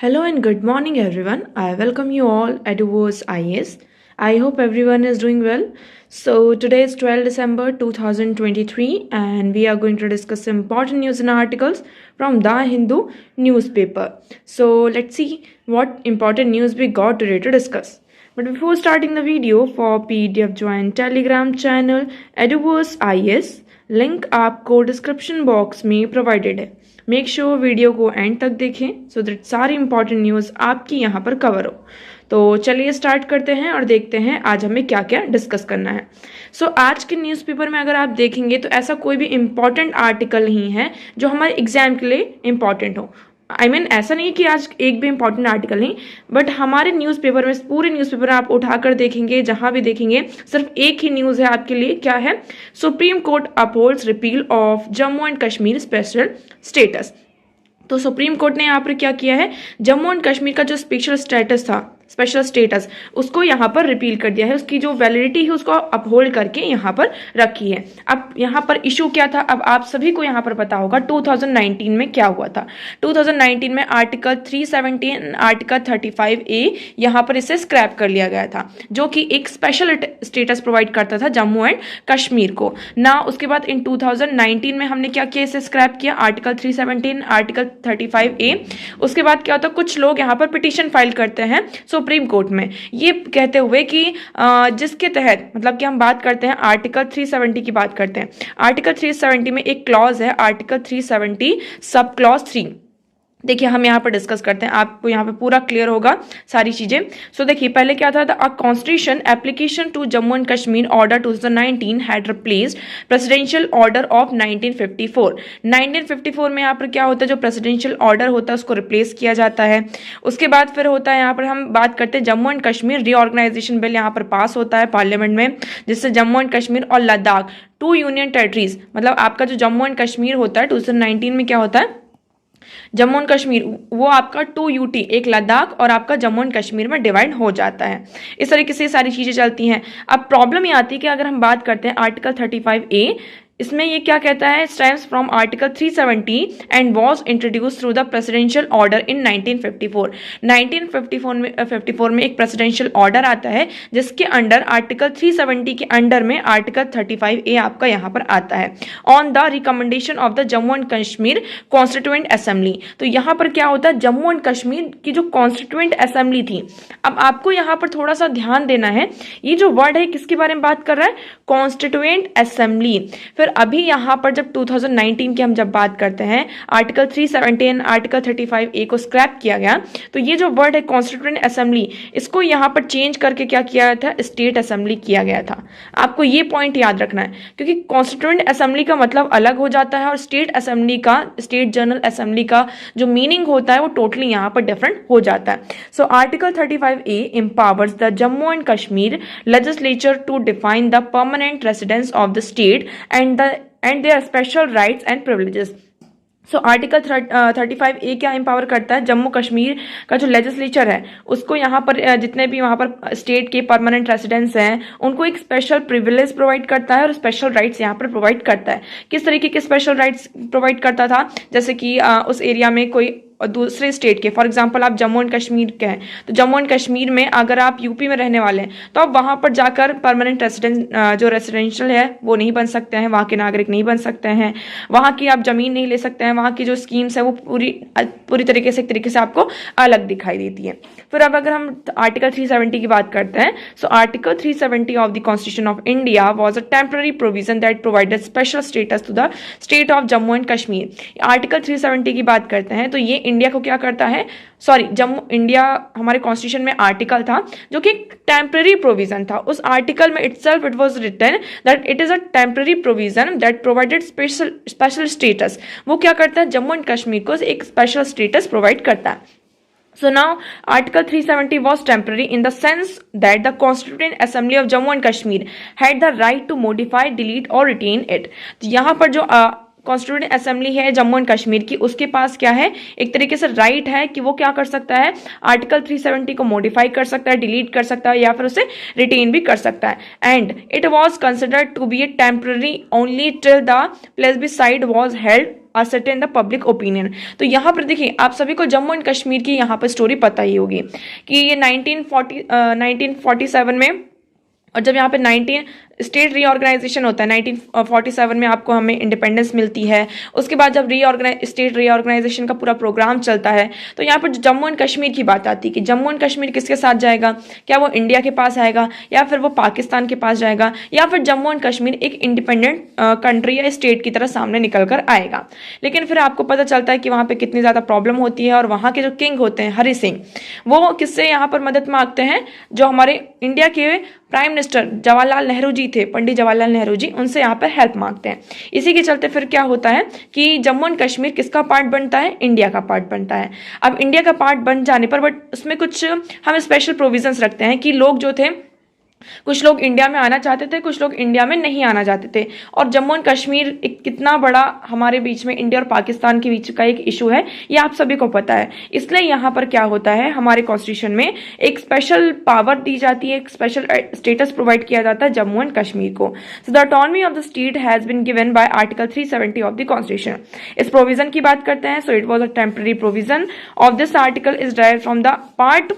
Hello and good morning, everyone. I welcome you all at Duos IS. I hope everyone is doing well. So, today is 12 December 2023, and we are going to discuss important news and articles from The Hindu newspaper. So, let's see what important news we got today to discuss. But before starting the video, for PDF join Telegram channel Eduverse IS. Link आपको description box में provided है. Make sure video को and तक देखें so that सारी important news आपकी यहाँ पर कवर हो. तो चलिए स्टार्ट करते हैं और देखते हैं आज हमें क्या क्या डिस्कस करना है. सो आज के न्यूज़पेपर में अगर आप देखेंगे तो ऐसा कोई भी इम्पॉर्टेंट आर्टिकल नहीं है जो हमारे एग्जाम के लिए इम्पॉर्टेंट हो. ऐसा नहीं कि आज एक भी इंपॉर्टेंट आर्टिकल नहीं, बट हमारे न्यूज़पेपर में पूरे न्यूज़पेपर आप उठाकर देखेंगे, जहां भी देखेंगे सिर्फ एक ही न्यूज़ है आपके लिए. क्या है? Supreme court upholds repeal of Jammu and Kashmir special status. तो सुप्रीम कोर्ट ने यहाँ पर क्या किया है, जम्मू एंड कश्मीर का जो स्पेशल स्टेटस उसको यहाँ पर रिपील कर दिया है. उसकी जो वैलिडिटी है उसको अपहोल्ड करके यहाँ पर रखी है. अब यहाँ पर इशू क्या था, अब आप सभी को यहाँ पर पता होगा 2019 में क्या हुआ था. 2019 में आर्टिकल 317 आर्टिकल 35A यहाँ पर इसे स्क्रैप कर लिया गया था, जो कि एक स्पेशल स्टेटस प्रोवाइड करता था जम्मू एंड कश्मीर को ना. उसके बाद इन 2019 में हमने क्या किया, इसे स्क्रैप किया, आर्टिकल 317 आर्टिकल 35A. उसके बाद क्या होता है, कुछ लोग यहाँ पर पिटीशन फाइल करते हैं सुप्रीम कोर्ट में, ये कहते हुए कि जिसके तहत, मतलब कि हम बात करते हैं आर्टिकल 370 की बात करते हैं. आर्टिकल 370 में एक क्लॉज है, आर्टिकल 370 सब क्लॉज 3. देखिए हम यहाँ पर डिस्कस करते हैं, आपको यहाँ पे पूरा क्लियर होगा सारी चीजें. सो देखिए पहले क्या था, a constitution application to Jammu and Kashmir order 2019 had replaced presidential order of 1954. 1954 में यहाँ पर क्या होता है, जो प्रेसिडेंशियल ऑर्डर होता है उसको रिप्लेस किया जाता है. उसके बाद फिर होता है, यहाँ पर हम बात करते हैं Jammu and Kashmir reorganisation bill यहाँ पर पास होता है पार्लियामेंट में, जिससे जम्मू एंड कश्मीर और लद्दाख 2 यूनियन टेरिटरीज, मतलब आपका जो जम्मू एंड कश्मीर होता है 2019 में क्या होता है, जम्मू एंड कश्मीर वो आपका 2 UT, एक लद्दाख और आपका जम्मू एंड कश्मीर में डिवाइड हो जाता है. इस तरीके से सारी चीजें चलती हैं. अब प्रॉब्लम ये आती है कि अगर हम बात करते हैं आर्टिकल 35A, इसमें ये क्या कहता है, stems from article 370 and was introduce through the presidential order in 1954. 1954 में एक प्रेसिडेंशियल ऑर्डर आता है जिसके अंडर आर्टिकल 370 के अंडर में आर्टिकल 35A आपका यहाँ पर आता है, on the recommendation of the Jammu and Kashmir constituent assembly. तो यहाँ पर क्या होता है, जम्मू एंड कश्मीर की जो कॉन्स्टिट्यूएंट असेंबली थी, अब आपको यहाँ पर थोड़ा सा ध्यान देना है, ये जो वर्ड है किसके बारे में बात कर रहा है, कॉन्स्टिट्यूएंट असेंबली. फिर अभी यहाँ पर जब 2019 की हम जब बात करते हैं, आर्टिकल 317 आर्टिकल 35A को स्क्रैप किया गया, तो ये जो वर्ड है कॉन्स्टिट्यूएंट असेंबली, इसको यहाँ पर चेंज करके क्या किया गया था, स्टेट असेंबली किया गया था. आपको ये पॉइंट याद रखना है, क्योंकि कॉन्स्टिट्यूएंट असेंबली का मतलब अलग हो जाता है और स्टेट असेंबली का, स्टेट जनरल असेंबली का जो मीनिंग होता है वो टोटली यहाँ पर डिफरेंट हो जाता है. So article 35A empowers the Jammu and Kashmir legislature to define the permanent residence of the state and their special rights and privileges. So article 35A क्या एम्पावर करता है, जम्मू कश्मीर का जो लेजिस्लेचर है उसको यहाँ पर जितने भी वहाँ पर स्टेट के परमानेंट रेसिडेंट्स हैं उनको एक स्पेशल प्रिविलेज प्रोवाइड करता है और स्पेशल राइट्स यहाँ पर प्रोवाइड करता है. किस तरीके के स्पेशल राइट्स प्रोवाइड करता था, जैसे कि उस एरिया में कोई दूसरे स्टेट के, फॉर एग्जांपल आप जम्मू एंड कश्मीर के हैं, तो जम्मू एंड कश्मीर में अगर आप यूपी में रहने वाले हैं तो आप वहाँ पर जाकर परमानेंट जो रेसिडेंशियल है वो नहीं बन सकते हैं, वहाँ के नागरिक नहीं बन सकते हैं, वहाँ की आप जमीन नहीं ले सकते हैं, वहाँ की जो स्कीम्स है वो पूरी तरीके से एक तरीके से आपको अलग दिखाई देती है. फिर अब अगर हम आर्टिकल 370 की बात करते हैं, so article 370 of the constitution of India was a temporary provision that provided special status to the state of Jammu and Kashmir. Article 370 की बात करते हैं तो ये इंडिया को क्या करता है, जम्मू इंडिया हमारे कॉन्स्टिट्यूशन में आर्टिकल था जो कि टेम्पररी प्रोविजन था. उस आर्टिकल में itself it was written that it is a temporary provision that provided special status. वो क्या करता है, जम्मू एंड कश्मीर को एक स्पेशल स्टेटस प्रोवाइड करता है. So now Article 370 was temporary in the sense that the Constituent Assembly of Jammu and Kashmir had the right to modify, delete or retain it. तो यहाँ पर जो कॉन्स्टिट्यूएंट असेंबली है Jammu and Kashmir की, उसके पास क्या है, एक तरीके से राइट है कि वो क्या कर सकता है, आर्टिकल 370 को मॉडिफाई कर सकता है, डिलीट कर सकता है या फिर उसे रिटेन भी कर सकता है। And it was considered to be a temporary only till the plebiscite was held ascertain the public opinion. तो यहाँ पर देखिए, आप सभी को जम्मू एंड कश्मीर की यहाँ पर स्टोरी पता ही होगी कि ये 1947 में, और जब यहाँ पे 19 स्टेट रीऑर्गेनाइजेशन होता है 1947 में, आपको हमें इंडिपेंडेंस मिलती है। उसके बाद जब स्टेट रीऑर्गेनाइजेशन का पूरा प्रोग्राम चलता है, तो यहाँ पर जम्मू एंड कश्मीर की बात आती है कि जम्मू एंड कश्मीर किसके साथ जाएगा, क्या वो इंडिया के पास आएगा या फिर वो पाकिस्तान के पास जाएगा, या फिर जम्मू एंड कश्मीर एक इंडिपेंडेंट कंट्री या स्टेट की तरह सामने निकल कर आएगा। लेकिन फिर आपको पता चलता है कि वहाँ पे कितनी ज़्यादा प्रॉब्लम होती है, और वहाँ के जो किंग होते हैं हरि सिंह, वो किससे यहाँ पर मदद मांगते हैं, जो हमारे इंडिया के प्राइम मिनिस्टर जवाहरलाल नेहरू जी थे, पंडित जवाहरलाल नेहरू जी, उनसे यहाँ पर हेल्प मांगते हैं। इसी के चलते फिर क्या होता है कि जम्मू एंड कश्मीर किसका पार्ट बनता है, इंडिया का पार्ट बनता है। अब इंडिया का पार्ट बन जाने पर बट उसमें कुछ हम स्पेशल प्रोविजंस रखते हैं कि लोग जो थे, कुछ लोग इंडिया में आना चाहते थे, कुछ लोग इंडिया में नहीं आना चाहते थे। और जम्मू एंड कश्मीर एक कितना बड़ा हमारे बीच में, इंडिया और पाकिस्तान के बीच का एक इशू है, ये आप सभी को पता है। इसलिए यहाँ पर क्या होता है, हमारे कॉन्स्टिट्यूशन में एक स्पेशल पावर दी जाती है, एक स्पेशल स्टेटस प्रोवाइड किया जाता है जम्मू एंड कश्मीर को। So the autonomy of the state has been given by article 370 of the constitution. इस प्रोविजन की बात करते हैं। So it was a temporary provision of this article is direct from the part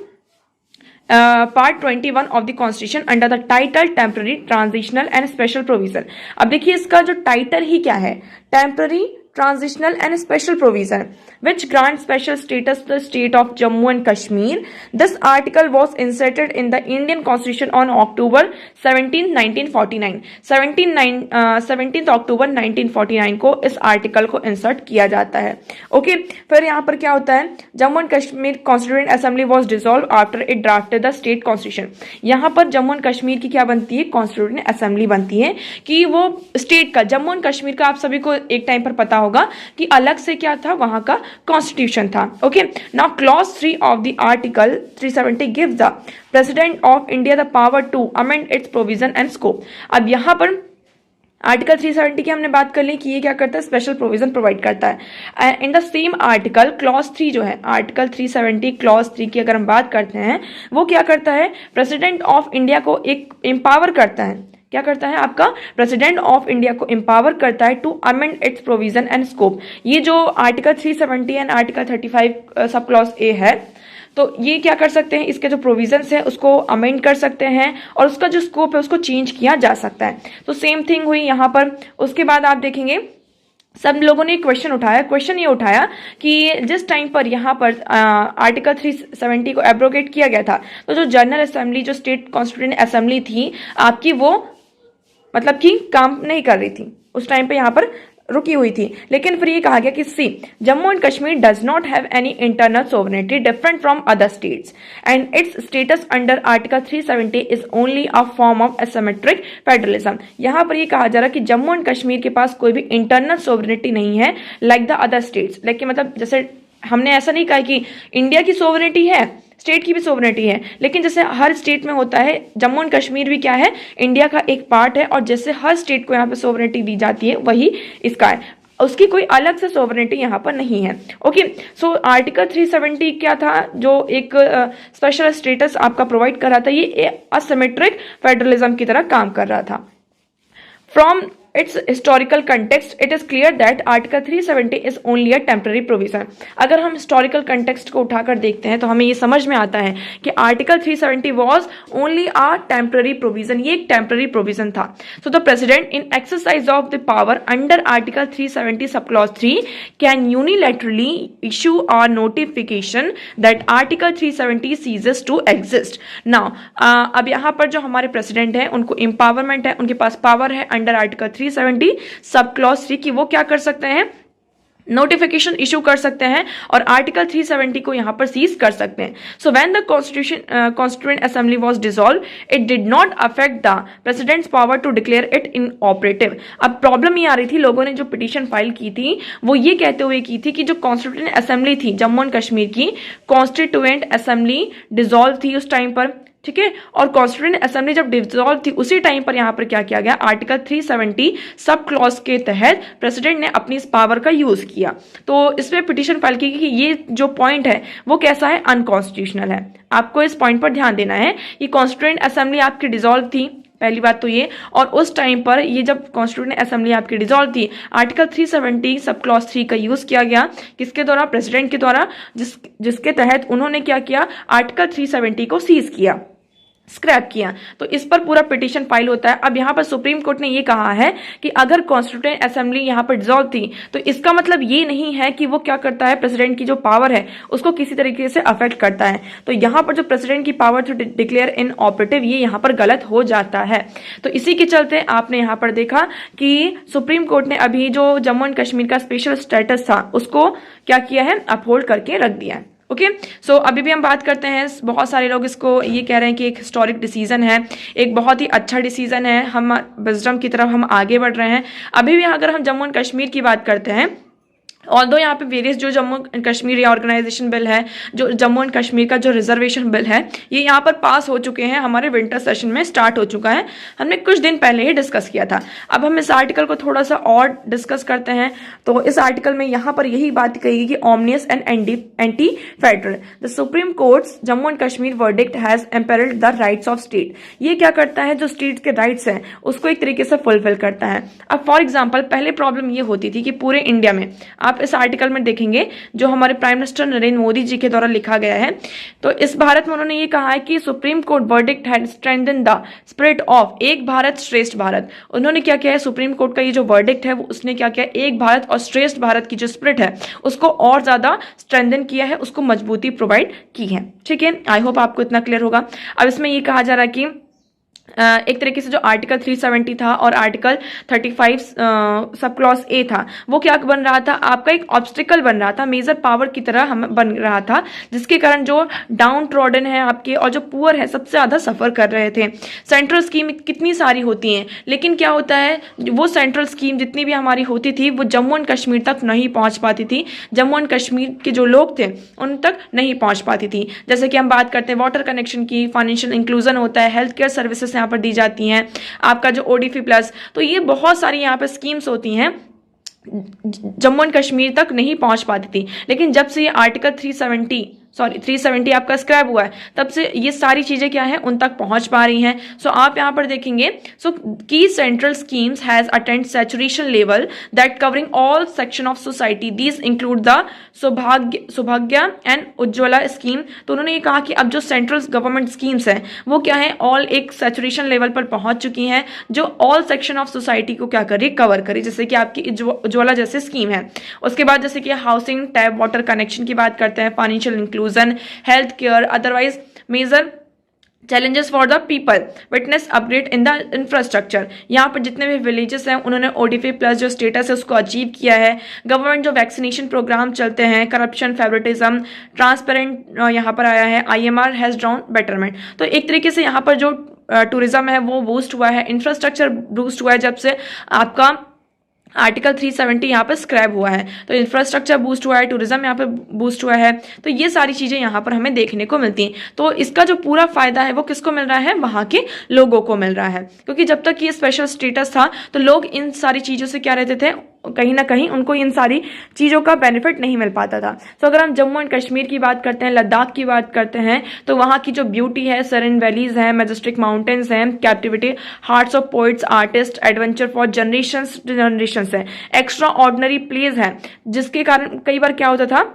21 of the constitution under the title temporary, transitional and special provision. अब देखिए, इसका जो title ही क्या है, temporary, transitional and special provision which grant special status to the state of Jammu and Kashmir. This article was inserted in the Indian Constitution on October 17, 1949. 17 अक्टूबर 1949 को इस article को इंसर्ट किया जाता है। ओके, फिर यहाँ पर क्या होता है, Jammu and Kashmir constituent assembly was dissolve after it drafted the state constitution. यहाँ पर जम्मू एंड कश्मीर की क्या बनती है, कॉन्स्टिट्यूएंट असेंबली बनती है कि वो स्टेट का, जम्मू एंड कश्मीर का आप सभी को एक टाइम पर पता होगा कि अलग से क्या था, वहां का कॉन्स्टिट्यूशन था। Okay, now clause 3 of the article 370 gives the president of India the power to amend its provision and scope. अब यहां पर आर्टिकल 370 की हमने बात कर ली कि ये क्या करता है, स्पेशल प्रोविजन प्रोवाइड करता है। In the same article clause 3 जो है, आर्टिकल 370 क्लॉज 3 की अगर हम बात करते हैं, वो क्या करता है, प्रेसिडेंट ऑफ इंडिया को एक एम्पावर करता है। क्या करता है, आपका प्रेसिडेंट ऑफ इंडिया को एम्पावर करता है to amend its provision and scope. ये जो article 370 and article 35 sub clause A है, तो ये क्या कर सकते हैं, इसके जो प्रोविजंस है उसको अमेंड कर सकते हैं, और उसका जो स्कोप है उसको चेंज किया जा सकता है। तो सेम थिंग हुई यहाँ पर। उसके बाद आप देखेंगे सब लोगों ने क्वेश्चन उठाया, क्वेश्चन ये उठाया कि जिस टाइम पर यहाँ पर आर्टिकल 370 को एब्रोगेट किया गया था, तो जो जनरल असेंबली, जो स्टेट कॉन्स्टिट्यूएंट असेंबली थी आपकी, वो मतलब कि काम नहीं कर रही थी उस टाइम पे, यहाँ पर रुकी हुई थी। लेकिन फिर ये कहा गया कि सी Jammu and Kashmir does not have any internal sovereignty different from other states and its status under article 370 is only a form of asymmetric federalism. यहाँ पर ये कहा जा रहा है कि जम्मू एंड कश्मीर के पास कोई भी इंटरनल सोवरेनिटी नहीं है लाइक द अदर स्टेट्स। लेकिन मतलब जैसे हमने ऐसा नहीं कहा कि इंडिया की सोवरेनिटी है, स्टेट की भी सोवरेनिटी है, लेकिन जैसे हर स्टेट में होता है, जम्मू एंड कश्मीर भी क्या है, इंडिया का एक पार्ट है, और जैसे हर स्टेट को यहाँ पे सोवरेनिटी दी जाती है वही इसका है, उसकी कोई अलग से सोवरेनिटी यहाँ पर नहीं है। ओके, सो आर्टिकल 370 क्या था, जो एक स्पेशल स्टेटस आपका प्रोवाइड कर रहा था, ये असिमेट्रिक फेडरलिज्म की तरह काम कर रहा था। From its historical context, it is clear that Article 370 is only a temporary provision. अगर हम historical context को उठाकर देखते हैं तो हमें ये समझ में आता है कि Article 370 was only a temporary provision, ये एक temporary provision था। So the President in exercise of the power under Article 370 subclause 3 can unilaterally issue a notification that Article 370 ceases to exist. Now अब यहाँ पर जो हमारे प्रेसिडेंट हैं उनको empowerment है, उनके पास पावर है अंडर आर्टिकल 370 सब क्लॉज 3 की, वो क्या कर सकते हैं, नोटिफिकेशन इशू कर सकते हैं और आर्टिकल 370 को यहां पर सीज कर सकते हैं। So when the constituent assembly was dissolve, it did not affect the president's power to declare it inoperative. अब प्रॉब्लम ये आ रही थी, लोगों ने जो पिटीशन फाइल की थी वो ये कहते हुए की थी कि जो कॉन्स्टिट्यूएंट असेंबली थी जम्मू एंड कश्मीर की, कॉन्स्टिट्यूएंट असेंबली डिसॉल्व थी उस टाइम पर, ठीक है। और कॉन्स्टिट्यूएंट असेंबली जब डिसॉल्व थी उसी टाइम पर यहाँ पर क्या किया गया, आर्टिकल 370 सब क्लॉज के तहत प्रेसिडेंट ने अपनी इस पावर का यूज किया। तो इसमें पिटीशन फाइल की कि ये जो पॉइंट है वो कैसा है, अनकॉन्स्टिट्यूशनल है। आपको इस पॉइंट पर ध्यान देना है कि कॉन्स्टिट्यूएंट असेंबली आपकी डिसॉल्व थी, पहली बात तो ये, और उस टाइम पर ये जब कॉन्स्टिट्यूएंट असेंबली आपकी डिसॉल्व थी, आर्टिकल 370 सब क्लॉज 3 का यूज किया गया, किसके द्वारा, प्रेसिडेंट के द्वारा, जिसके तहत उन्होंने क्या किया, आर्टिकल 370 को सीज किया, स्क्रैप किया। तो इस पर पूरा पिटीशन फाइल होता है। अब यहाँ पर सुप्रीम कोर्ट ने ये कहा है कि अगर कॉन्स्टिट्यूएंट असेंबली यहाँ पर डिसॉल्व थी तो इसका मतलब ये नहीं है कि वो क्या करता है, प्रेसिडेंट की जो पावर है उसको किसी तरीके से अफेक्ट करता है। तो यहाँ पर जो प्रेसिडेंट की power to declare inoperative, ये यहाँ पर गलत हो जाता है। तो इसी के चलते आपने यहाँ पर देखा कि सुप्रीम कोर्ट ने अभी जो जम्मू एंड कश्मीर का स्पेशल स्टेटस था उसको क्या किया है, अपहोल्ड करके रख दिया है। ओके, सो अभी भी हम बात करते हैं, बहुत सारे लोग इसको ये कह रहे हैं कि एक हिस्टोरिक डिसीजन है, एक बहुत ही अच्छा डिसीजन है, हम विजडम की तरफ हम आगे बढ़ रहे हैं। अभी भी अगर हम जम्मू एंड कश्मीर की बात करते हैं, ऑल्दो यहाँ पे वेरियस जो Jammu and Kashmir reorganisation bill है, जो जम्मू एंड कश्मीर का जो रिजर्वेशन बिल है, ये यहाँ पर पास हो चुके हैं, हमारे विंटर सेशन में स्टार्ट हो चुका है, हमने कुछ दिन पहले ही डिस्कस किया था। अब हम इस आर्टिकल को थोड़ा सा और डिस्कस करते हैं। तो इस आर्टिकल में यहाँ पर यही बात कही कि ominous and anti federal, the supreme court's Jammu and Kashmir verdict has imperilled the rights of state. ये क्या करता है, जो स्टेट के राइट्स हैं उसको एक तरीके से फुलफिल करता है। अब फॉर एग्जाम्पल, पहले प्रॉब्लम ये होती थी कि पूरे इंडिया में, आप इस आर्टिकल में देखेंगे जो हमारे प्राइम मिनिस्टर नरेंद्र मोदी जी के द्वारा लिखा गया है, तो इस भारत में उन्होंने ये कहा है कि supreme court verdict had strengthen the spirit of एक भारत श्रेष्ठ भारत। उन्होंने क्या किया है, सुप्रीम कोर्ट का ये जो वर्डिक्ट है वो उसने क्या किया, एक भारत और श्रेष्ठ भारत की जो स्पिरिट है उसको और ज्यादा स्ट्रेंथन किया है, उसको मजबूती प्रोवाइड की है। ठीक है, आई होप आपको इतना क्लियर होगा। अब इसमें ये कहा जा रहा है कि एक तरीके से जो आर्टिकल 370 था और आर्टिकल 35 सब क्लॉज ए था, वो क्या बन रहा था, आपका एक ऑब्स्टिकल बन रहा था, मेजर पावर की तरह हम बन रहा था, जिसके कारण जो डाउन ट्रॉडन है आपके और जो पुअर है सबसे ज्यादा सफर कर रहे थे। सेंट्रल स्कीम कितनी सारी होती हैं, लेकिन क्या होता है, वो सेंट्रल स्कीम जितनी भी हमारी होती थी वो जम्मू एंड कश्मीर तक नहीं पहुंच पाती थी, जम्मू एंड कश्मीर के जो लोग थे उन तक नहीं पहुंच पाती थी। जैसे कि हम बात करते हैं वाटर कनेक्शन की, फाइनेंशियल इंक्लूजन होता है, हेल्थ केयर सर्विसेज यहाँ पर दी जाती हैं, आपका जो ओडीपी प्लस, तो ये बहुत सारी यहाँ पे स्कीम्स होती हैं जम्मू एंड कश्मीर तक नहीं पहुंच पाती थी। लेकिन जब से ये आर्टिकल 370 आपका स्क्रैप हुआ है, तब से ये सारी चीजें क्या है उन तक पहुंच पा रही हैं। सो आप यहां पर देखेंगे, सो की central schemes has attend saturation level that covering all section of society, these include the सौभाग्य एंड उज्ज्वला स्कीम। तो उन्होंने ये कहा कि अब जो सेंट्रल गवर्नमेंट स्कीम्स हैं वो क्या है, ऑल एक सैचुरेशन लेवल पर पहुंच चुकी हैं, जो ऑल सेक्शन ऑफ सोसाइटी को क्या करी, कवर करी, जैसे कि आपकी उज्ज्वला जैसे स्कीम है। उसके बाद जैसे कि हाउसिंग, टैप वाटर कनेक्शन की बात करते हैं, financial inclusion, health care, otherwise major challenges for the people, witness upgrade in the infrastructure. यहाँ पर जितने भी विलेजेस हैं उन्होंने ओडीपी प्लस जो स्टेटस है उसको अचीव किया है। गवर्नमेंट जो वैक्सीनेशन प्रोग्राम चलते हैं, करप्शन, फेवरेटिज्म, ट्रांसपेरेंट यहाँ पर आया है, IMR हैज ड्रॉन बेटरमेंट। तो एक तरीके से यहाँ पर जो टूरिज्म है वो बूस्ट हुआ है, इंफ्रास्ट्रक्चर बूस्ट हुआ है जब से आपका आर्टिकल 370 यहाँ पर स्क्रैप हुआ है। तो इंफ्रास्ट्रक्चर बूस्ट हुआ है, टूरिज्म यहाँ पर बूस्ट हुआ है, तो ये सारी चीजें यहाँ पर हमें देखने को मिलती हैं। तो इसका जो पूरा फायदा है वो किसको मिल रहा है, वहां के लोगों को मिल रहा है, क्योंकि जब तक ये स्पेशल स्टेटस था तो लोग इन सारी चीजों से क्या रहते थे, कहीं ना कहीं उनको इन सारी चीजों का बेनिफिट नहीं मिल पाता था। तो अगर हम जम्मू एंड कश्मीर की बात करते हैं, लद्दाख की बात करते हैं, तो वहां की जो ब्यूटी है, सरेन वैलीज हैं, मैजेस्टिक माउंटेन्स हैं, captivity, hearts of poets, artist, adventure for generations है, एक्स्ट्रा ऑर्डिनरी प्लेस है, जिसके कारण कई बार क्या होता था,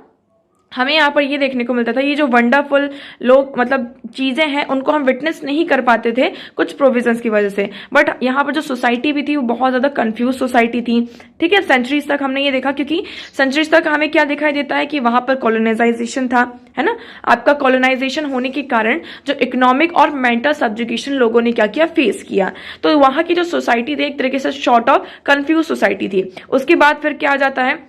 हमें यहाँ पर ये देखने को मिलता था, ये जो वंडरफुल लोग मतलब चीजें हैं उनको हम विटनेस नहीं कर पाते थे कुछ प्रोविजंस की वजह से। बट यहाँ पर जो सोसाइटी भी थी वो बहुत ज्यादा कंफ्यूज सोसाइटी थी। ठीक है, सेंचुरीज तक हमने ये देखा, क्योंकि सेंचुरीज तक हमें क्या दिखाई देता है कि वहां पर कॉलोनाइजेशन था, है ना। आपका कॉलोनाइजेशन होने के कारण जो इकोनॉमिक और मेंटल सब्जुगेशन लोगों ने क्या किया, फेस किया। तो वहां की जो सोसाइटी थी एक तरीके से शॉर्ट ऑफ कंफ्यूज सोसाइटी थी। उसके बाद फिर क्या आ जाता है,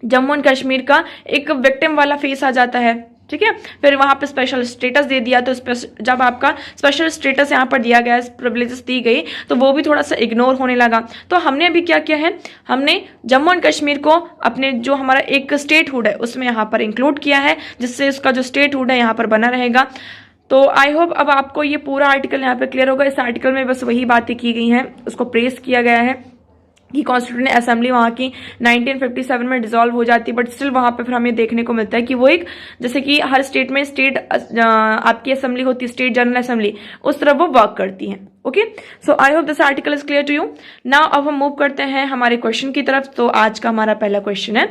जम्मू एंड कश्मीर का एक विक्टिम वाला फेस आ जाता है। ठीक है, फिर वहां पे स्पेशल स्टेटस दे दिया, तो जब आपका स्पेशल स्टेटस यहाँ पर दिया गया, प्रिविलेजेस दी गई, तो वो भी थोड़ा सा इग्नोर होने लगा। तो हमने अभी क्या किया है, हमने जम्मू एंड कश्मीर को अपने जो हमारा एक स्टेटहुड है उसमें यहाँ पर इंक्लूड किया है, जिससे उसका जो स्टेटहुड है यहाँ पर बना रहेगा। तो आई होप अब आपको ये पूरा आर्टिकल यहाँ पे क्लियर होगा। इस आर्टिकल में बस वही बातें की गई हैं, उसको प्रेस किया गया है कि कॉन्स्टिट्यूंट असेंबली वहाँ की 1957 में डिसॉल्व हो जाती है, बट स्टिल वहाँ पे फिर हमें देखने को मिलता है कि वो एक, जैसे कि हर स्टेट में स्टेट आपकी असेंबली होती है, स्टेट जनरल असेंबली, उस तरह वो वर्क करती है। Okay, so I hope this article is clear to you. Now अब हम मूव करते हैं हमारे क्वेश्चन की तरफ। तो आज का हमारा पहला क्वेश्चन है,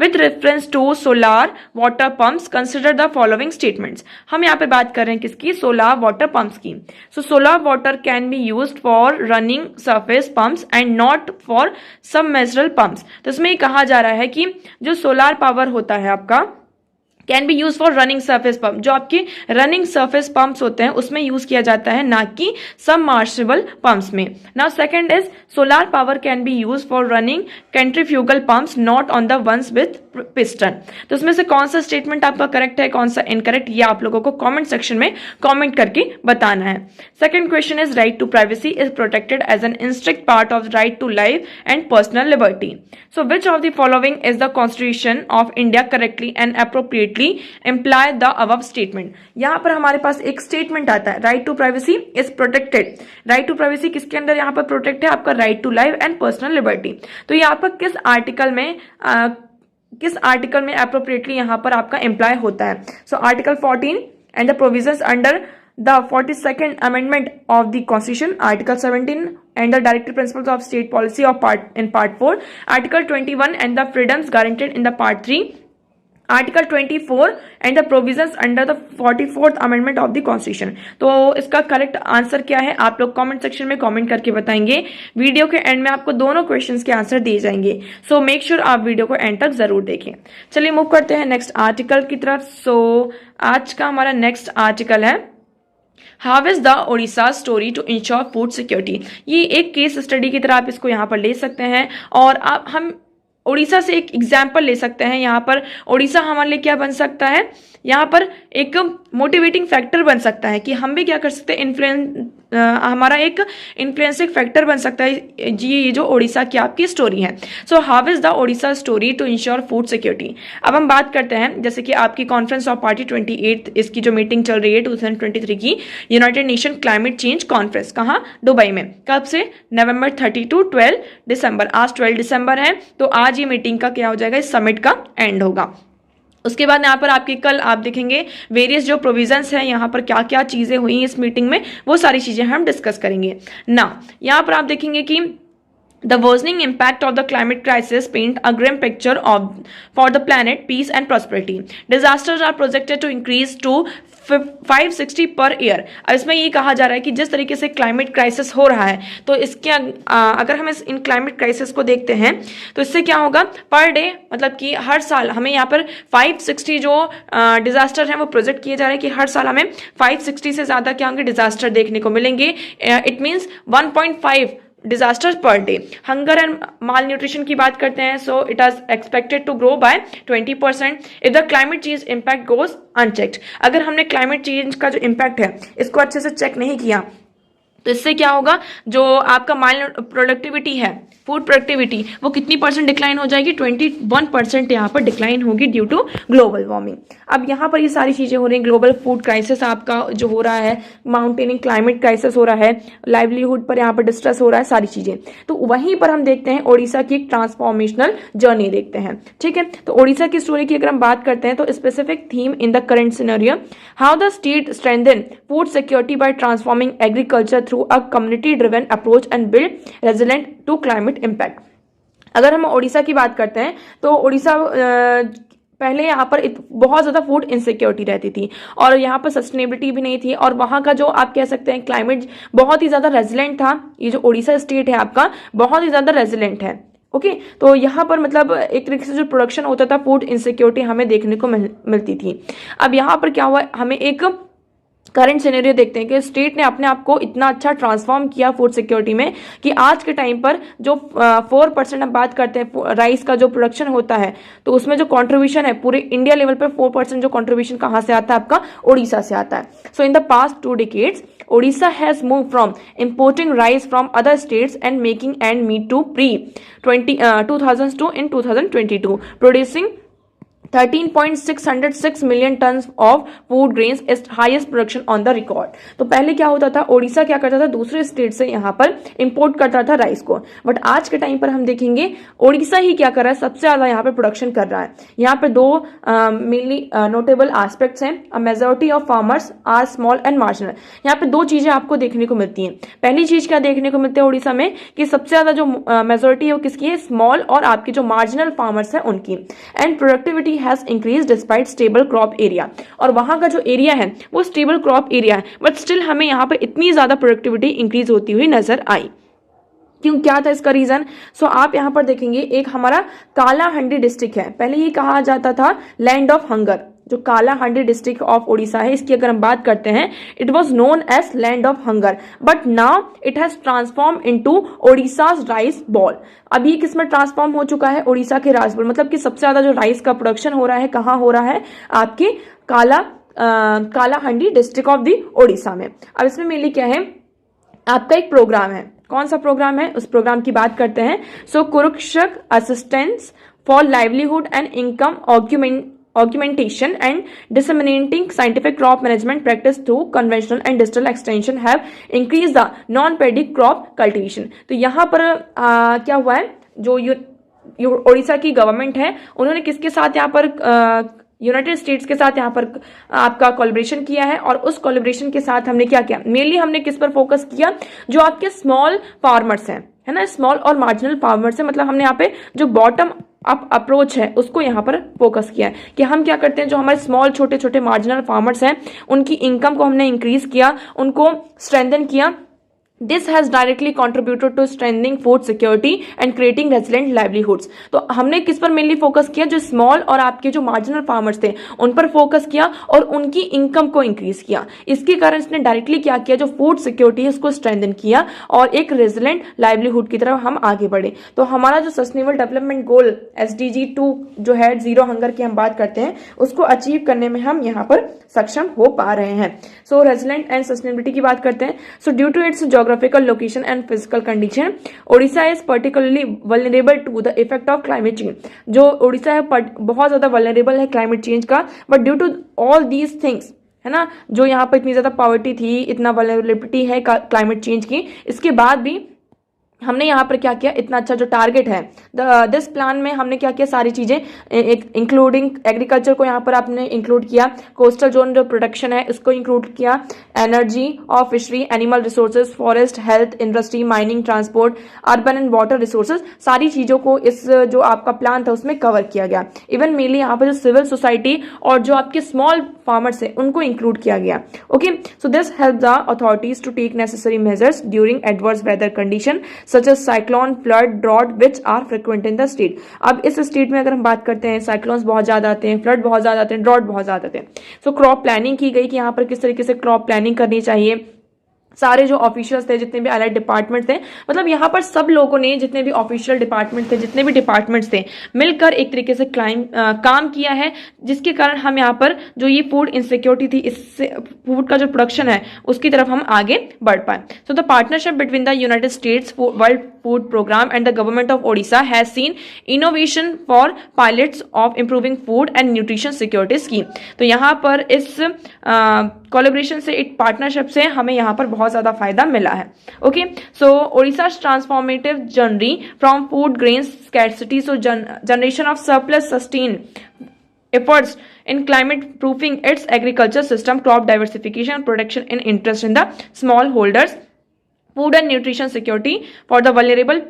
with reference to solar water pumps consider the following statements. हम यहाँ पे बात कर रहे हैं किसकी, सोलार वाटर पंप्स की। So solar water can be used for running surface pumps and not for submersible pumps. तो इसमें ये कहा जा रहा है कि जो सोलार पावर होता है आपका, can be use for running surface pump, जो आपके रनिंग सरफेस पंप्स होते हैं उसमें यूज किया जाता है, ना कि सबमर्सिबल पंप्स में। Now second is solar power can be use for running centrifugal pumps not on the ones with piston. तो इसमें से कौन सा स्टेटमेंट आपका करेक्ट है, कौन सा इनकरेक्ट, ये आप लोगों को कमेंट सेक्शन में कमेंट करके बताना है। Second question is, right to privacy is protected as an इंस्ट्रिक्ट part of right to life and personal liberty. So which of the following is the constitution of India correctly and appropriately imply the above statement। यहां पर हमारे पास एक statement आता है, right to privacy is protected. Right to privacy किसके अंदर यहां पर प्रोटेक्ट है, आपका right to life and personal liberty. तो ये आपका किस आर्टिकल में अप्रोप्रिएटली यहां पर आपका एम्प्लॉय होता है। So article 14 and the provisions under the 42nd amendment of the constitution, article 17 and the directive principles of state policy of part 4, article 21 and the freedoms guaranteed in the part 3, article 24 and the provisions under the 44th amendment of the constitution. तो इसका correct answer क्या है, आप लोग comment section में comment करके बताएंगे। Video के एंड में आपको दोनों क्वेश्चंस के आंसर दिए जाएंगे, सो मेक श्योर आप वीडियो को एंड तक जरूर देखें। चलिए मूव करते हैं नेक्स्ट आर्टिकल की तरफ। सो आज का हमारा नेक्स्ट आर्टिकल है, how is the Odisha story to ensure food security. ये एक केस स्टडी की तरह आप इसको यहाँ पर ले सकते हैं, और हम ओडिशा से एक एग्जाम्पल ले सकते हैं। यहाँ पर ओडिशा हमारे लिए क्या बन सकता है, यहाँ पर एक मोटिवेटिंग फैक्टर बन सकता है कि हम भी क्या कर सकते हैं, हमारा एक इन्फ्लुएंसिंग फैक्टर बन सकता है जी, ये जो ओडिशा की आपकी स्टोरी है। So how is the Odisha story to ensure food security. अब हम बात करते हैं, जैसे कि आपकी कॉन्फ्रेंस ऑफ पार्टी 28 इसकी जो मीटिंग चल रही है 2023 की, United nation climate change conference, कहाँ, दुबई में। कब से, नवंबर 30 to 12 दिसंबर। आज 12 दिसंबर है, तो आज ये मीटिंग का क्या हो जाएगा, इस समिट का एंड होगा। उसके बाद यहाँ पर आपके कल आप देखेंगे वेरियस जो प्रोविजंस हैं, यहाँ पर क्या क्या चीजें हुई इस मीटिंग में, वो सारी चीजें हम डिस्कस करेंगे ना। यहाँ पर आप देखेंगे कि the worsening impact of the climate crisis paint a grim picture for the planet peace and prosperity. Disasters are projected to increase to 560 per year. अब इसमें ये कहा जा रहा है कि जिस तरीके से क्लाइमेट क्राइसिस हो रहा है, तो इसके अगर हम इन क्लाइमेट क्राइसिस को देखते हैं तो इससे क्या होगा, पर डे मतलब कि हर साल हमें यहाँ पर 560 जो डिजास्टर हैं वो प्रोजेक्ट किए जा रहे हैं कि हर साल हमें 560 से ज़्यादा क्या होंगे, डिजास्टर देखने को मिलेंगे। It means 1.5 disasters per day. Hunger and malnutrition की बात करते हैं, so it is expected to grow by 20% if the climate change impact goes unchecked. अगर हमने क्लाइमेट चेंज का जो इम्पैक्ट है इसको अच्छे से चेक नहीं किया तो इससे क्या होगा, जो आपका माल प्रोडक्टिविटी है, फूड प्रोडक्टिविटी, वो कितनी परसेंट डिक्लाइन हो जाएगी, 21% यहाँ पर डिक्लाइन होगी ड्यू टू ग्लोबल वार्मिंग। अब यहाँ पर ये सारी चीज़ें हो रही हैं, ग्लोबल फूड क्राइसिस आपका जो हो रहा है, माउंटेनिंग क्लाइमेट क्राइसिस हो रहा है, लाइवलीहुड पर यहाँ पर डिस्ट्रेस हो रहा है, सारी चीज़ें। तो वहीं पर हम देखते हैं ओडिशा की एक ट्रांसफॉर्मेशनल जर्नी देखते हैं, ठीक है। तो ओडिशा की स्टोरी की अगर हम बात करते हैं तो specific theme in the current scenario, how the state strengthen food security by transforming agriculture through a community driven approach and build resilient to climate impact. अगर हम ओडिशा की बात करते हैं तो ओडिशा पहले यहाँ पर बहुत ज़्यादा फूड इनसिक्योरिटी रहती थी और यहाँ पर सस्टेनेबिलिटी भी नहीं थी, और वहाँ का जो आप कह सकते हैं क्लाइमेट बहुत ही ज़्यादा रेजिलेंट था। ये जो ओडिशा स्टेट है आपका बहुत ही ज़्यादा रेजिलेंट है, ओके। तो यहाँ पर मतलब एक तरीके से जो प्रोडक्शन होता था, फूड इनसिक्योरिटी हमें देखने को मिलती थी। अब यहाँ पर क्या हुआ, हमें एक करंट सिनेरियो देखते हैं कि स्टेट ने अपने आप को इतना अच्छा ट्रांसफॉर्म किया फूड सिक्योरिटी में कि आज के टाइम पर जो 4% हम बात करते हैं राइस का जो प्रोडक्शन होता है, तो उसमें जो कंट्रीब्यूशन है पूरे इंडिया लेवल पर 4% जो कंट्रीब्यूशन कहाँ से आता है, आपका ओडिशा से आता है। So in the past 2 decades Odisha has moved from importing rice from other states and making end meet to 2002 in 2022 producing 13.606 million tonne of food grains is highest production on the record. तो पहले क्या होता था, ओडिशा क्या करता था, दूसरे state से यहाँ पर इंपोर्ट करता था राइस को, बट आज के टाइम पर हम देखेंगे ओडिशा ही क्या कर रहा है, सबसे ज्यादा यहाँ पर प्रोडक्शन कर रहा है। यहाँ पर दो मेनली नोटेबल एस्पेक्ट्स हैं। A majority of farmers are small and marginal. यहाँ पे दो चीजें आपको देखने को मिलती हैं। पहली चीज क्या देखने को मिलती है ओडिशा में कि सबसे ज्यादा जो मेजोरिटी है वो किसकी है, स्मॉल और आपके जो मार्जिनल फार्मर्स है उनकी। And productivity has increase despite stable crop area. और वहां का जो एरिया है वो स्टेबल क्रॉप एरिया है, बट स्टिल हमें यहाँ पर इतनी ज्यादा प्रोडक्टिविटी इंक्रीज होती हुई नजर आई। क्यों, क्या था इसका रीजन? सो आप यहां पर देखेंगे एक हमारा कालाहांडी डिस्ट्रिक्ट है, पहले ये कहा जाता था लैंड ऑफ हंगर। जो कालाहांडी डिस्ट्रिक्ट ऑफ ओडिशा है, इसकी अगर हम बात करते हैं, it was known as land of hunger, but now it has transform into Odisha's rice bowl. अब ये किस में ट्रांसफॉर्म हो चुका है, ओडिशा के राइस बॉल। मतलब कि सबसे ज्यादा जो राइस का प्रोडक्शन हो रहा है कहाँ हो रहा है, आपके Kalahandi district of the Odisha में। अब इसमें मेनली क्या है, आपका एक प्रोग्राम है। कौन सा प्रोग्राम है, उस प्रोग्राम की बात करते हैं। So Krushak assistance for livelihood and income augmentation and disseminating scientific crop management practice through conventional and digital extension have increased the non-paddy crop cultivation। तो यहाँ पर क्या हुआ है, जो ओडिशा की गवर्नमेंट है उन्होंने किसके साथ यहाँ पर यूनाइटेड स्टेट्स के साथ यहाँ पर आपका कोलैबोरेशन किया है। और उस कोलैबोरेशन के साथ हमने क्या किया, मेनली हमने किस पर फोकस किया, जो आपके स्मॉल फार्मर्स हैं, है ना, स्मॉल और मार्जिनल फार्मर्स है। मतलब हमने यहाँ पे जो बॉटम अप अप्रोच है उसको यहाँ पर फोकस किया है कि हम क्या करते हैं, जो हमारे स्मॉल छोटे छोटे मार्जिनल फार्मर्स हैं उनकी इनकम को हमने इंक्रीज किया, उनको स्ट्रेंथन किया। This has directly contributed to strengthening food security and creating resilient livelihoods। तो हमने किस पर मेनली फोकस किया, जो स्मॉल और आपके जो मार्जिनल फार्मर्स थे उन पर फोकस किया और उनकी इनकम को इंक्रीज किया। इसके कारण इसने डायरेक्टली क्या किया, जो फूड सिक्योरिटी है उसको स्ट्रेंथन किया और एक रेजिलेंट लाइवलीहुड की तरफ हम आगे बढ़े। तो हमारा जो सस्टेनेबल डेवलपमेंट गोल SDG 2 जो है, जीरो हंगर की हम बात करते हैं, उसको अचीव करने में हम यहाँ पर सक्षम हो पा रहे हैं। सो रेजिलेंट एंड सस्टेनेबिलिटी की बात करते हैं। So due to its geographical location and physical condition, Odisha is particularly vulnerable to the effect of climate change। जो ओडिशा है बहुत ज्यादा vulnerable है climate change का, but due to all these things, है ना, जो यहाँ पर इतनी ज्यादा पॉवर्टी थी, इतना vulnerability है क्लाइमेट चेंज की, इसके बाद भी हमने यहाँ पर क्या किया, इतना अच्छा जो टारगेट है दिस प्लान में हमने क्या किया, सारी चीजें इंक्लूडिंग एग्रीकल्चर को यहाँ पर आपने इंक्लूड किया, कोस्टल जोन जो प्रोटेक्शन है उसको इंक्लूड किया, एनर्जी और fishery, animal resources, forest, health, industry, mining, transport, urban and water resources, सारी चीजों को इस जो आपका प्लान था उसमें कवर किया गया। इवन मेनली यहाँ पर जो सिविल सोसाइटी और जो आपके स्मॉल फार्मर्स है उनको इंक्लूड किया गया। Okay, so this help the authorities to take necessary measures during adverse weather condition such as cyclone, flood, drought which are frequent in the state. अब इस स्टेट में अगर हम बात करते हैं, साइक्लोन्स बहुत ज्यादा आते हैं, फ्लड बहुत ज्यादा आते हैं, ड्रॉट बहुत ज्यादा आते हैं। सो क्रॉप प्लानिंग की गई कि यहाँ पर किस तरीके से क्रॉप प्लानिंग करनी चाहिए। सारे जो ऑफिशियल्स थे, जितने भी अलग डिपार्टमेंट थे, मतलब यहाँ पर सब लोगों ने, जितने भी ऑफिशियल डिपार्टमेंट थे, जितने भी डिपार्टमेंट्स थे, मिलकर एक तरीके से काम किया है, जिसके कारण हम यहाँ पर जो ये फूड इनसिक्योरिटी थी, इससे फूड का जो प्रोडक्शन है उसकी तरफ हम आगे बढ़ पाए। So the partnership between the United States World Food Programme and the government of Odisha has seen innovation for pilots of improving food and nutrition security scheme. तो यहाँ पर इस कोलैबोरेशन से, एक पार्टनरशिप से हमें यहाँ पर बहुत ज्यादा फायदा मिला है। Okay, so Odisha transformative journey from food grains scarcity, so generation of surplus sustain efforts in climate proofing its agriculture system, crop diversification, protection and interest in the small holders, food and nutrition security for the vulnerable,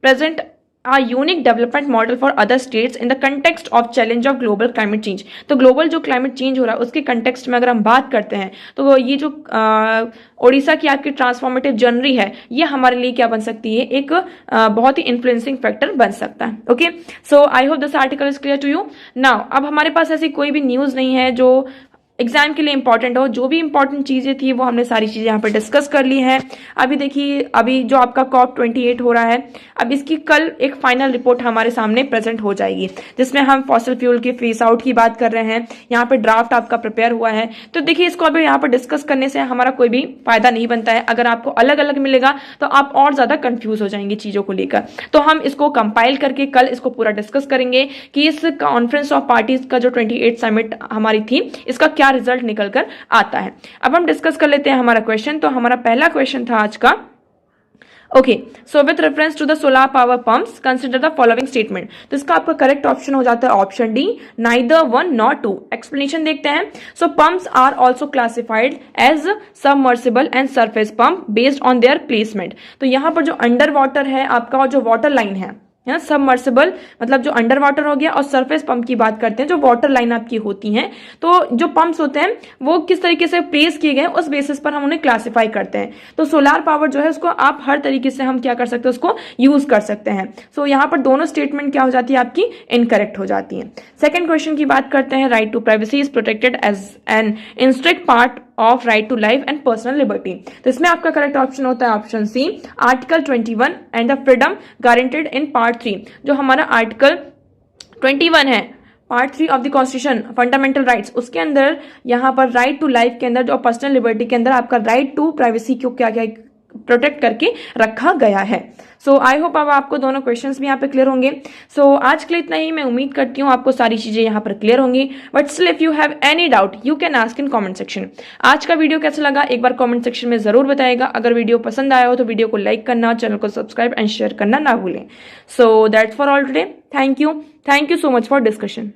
present a unique development model for other states in the context of challenge of global climate change। तो global जो climate change हो रहा है उसके context में अगर हम बात करते हैं, तो ये जो ओडिशा की आपकी ट्रांसफॉर्मेटिव जर्नी है, ये हमारे लिए क्या बन सकती है, एक बहुत ही इन्फ्लुएंसिंग फैक्टर बन सकता है। Okay, so I hope this article is clear to you. Now अब हमारे पास ऐसी कोई भी न्यूज नहीं है जो एग्जाम के लिए इंपॉर्टेंट हो। जो भी इंपॉर्टेंट चीजें थी वो हमने सारी चीजें यहाँ पर डिस्कस कर ली हैं। अभी देखिए, अभी जो आपका COP28 हो रहा है, अब इसकी कल एक फाइनल रिपोर्ट हमारे सामने प्रेजेंट हो जाएगी, जिसमें हम फॉसिल फ्यूल के फेस आउट की बात कर रहे हैं। यहाँ पे ड्राफ्ट आपका प्रिपेयर हुआ है, तो देखिए इसको अभी यहाँ पर डिस्कस करने से हमारा कोई भी फायदा नहीं बनता है। अगर आपको अलग अलग मिलेगा तो आप और ज्यादा कंफ्यूज हो जाएंगे चीजों को लेकर। तो हम इसको कंपाइल करके कल इसको पूरा डिस्कस करेंगे कि इस कॉन्फ्रेंस ऑफ पार्टीज का जो 28 समिट हमारी थी, इसका क्या रिजल्ट निकल कर आता है। अब हम डिस्कस कर लेते हैं हमारा क्वेश्चन। तो हमारा पहला क्वेश्चन था आज का, okay, so with reference to the solar power pumps consider the following statement. तो इसका आपका करेक्ट ऑप्शन हो जाता है option D, neither one nor two. Explanation देखते हैं। So pumps are also classified as submersible and surface pump based on their placement. तो यहाँ पर जो अंडर वाटर है आपका, और जो वाटर लाइन है, सबमर्सिबल मतलब जो अंडर वाटर हो गया, और सरफेस पंप की बात करते हैं जो वाटर लाइन आपकी होती हैं। तो जो पंप्स होते हैं वो किस तरीके से प्लेस किए गए उस बेसिस पर हम उन्हें क्लासिफाई करते हैं। तो सोलार पावर जो है उसको आप हर तरीके से हम क्या कर सकते हैं, उसको यूज कर सकते हैं। सो यहाँ पर दोनों स्टेटमेंट क्या हो जाती है आपकी, इनकरेक्ट हो जाती है। सेकेंड क्वेश्चन की बात करते हैं। Right to privacy is protected as an इंस्ट्रिक्ट part of right to life and personal liberty. तो इसमें आपका करेक्ट ऑप्शन होता है option C, article 21 and the freedom guaranteed in part 3। जो हमारा आर्टिकल 21 है, part 3 of the constitution fundamental rights, उसके अंदर यहाँ पर राइट टू लाइफ के अंदर जो पर्सनल लिबर्टी के अंदर आपका राइट टू प्राइवेसी को क्या क्या प्रोटेक्ट करके रखा गया है। सो आई होप अब आपको दोनों क्वेश्चंस भी यहाँ पे क्लियर होंगे। सो आज के लिए इतना ही। मैं उम्मीद करती हूँ आपको सारी चीजें यहाँ पर क्लियर होंगी, but still if you have any doubt you can ask in comment section. आज का वीडियो कैसा लगा एक बार कमेंट सेक्शन में जरूर बताएगा। अगर वीडियो पसंद आया हो तो वीडियो को लाइक करना, चैनल को सब्सक्राइब एंड शेयर करना ना भूलें। So that's for all today. Thank you so much for discussion.